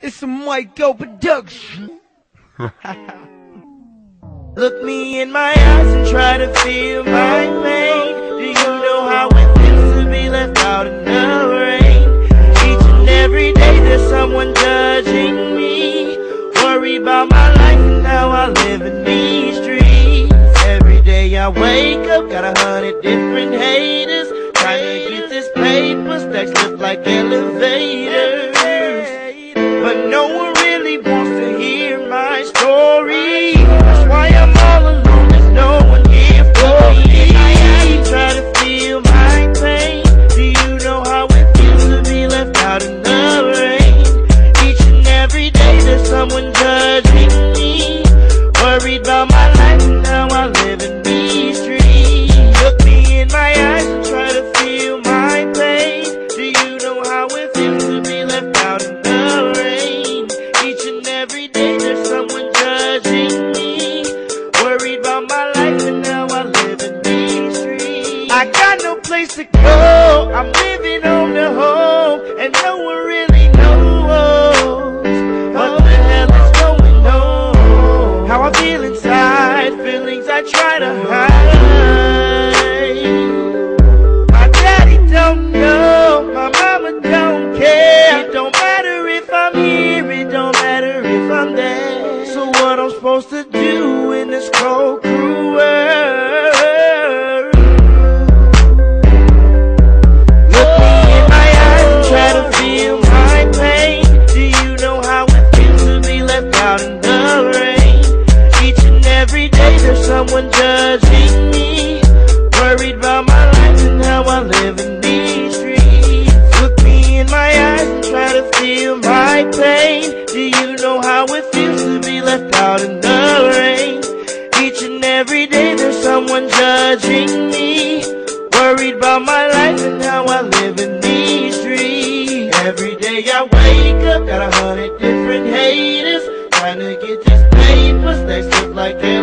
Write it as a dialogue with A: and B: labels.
A: It's a Michael production.
B: Look me in my eyes and try to feel my pain. Do you know how it feels to be left out in the rain? Each and every day there's someone judging me. Worry about my life and how I live in these streets. Every day I wake up, got 100 different haters trying to get this paper, stacks look like elevators. But no one really wants to hear my story. That's why I'm all alone, there's no one here for me. I try to feel my pain. Do you know how it feels to be left out in the rain? Each and every day there's someone judging me. Worried about my life and how I live in these streets. Look me in my eyes and try to feel my pain. Do you know how it feels to be left out in the rain? Each and every day there's someone judging me. Worried about my life and how I live in these streets. I got no place to go, I'm living on the home, and no one really knows what the hell is going on. How I feel inside, feelings I try to hide. My daddy don't know, my mama don't care. It don't matter if I'm here, it don't matter if I'm there. So what I'm supposed to do in this cold, cruel world? Look me in my eyes and try to feel my pain. Do you know how it feels to be left out in the rain? Each and every day there's someone judging me. Worried about my life and how I live in these streets. Look me in my eyes and try to feel my pain. Do you know how it feels to be left out in the rain? Each and every day there's someone judging me. Worried about my life and how I live in these streets. Every day I wake up, got 100 different haters trying to get this paper, stacks look like they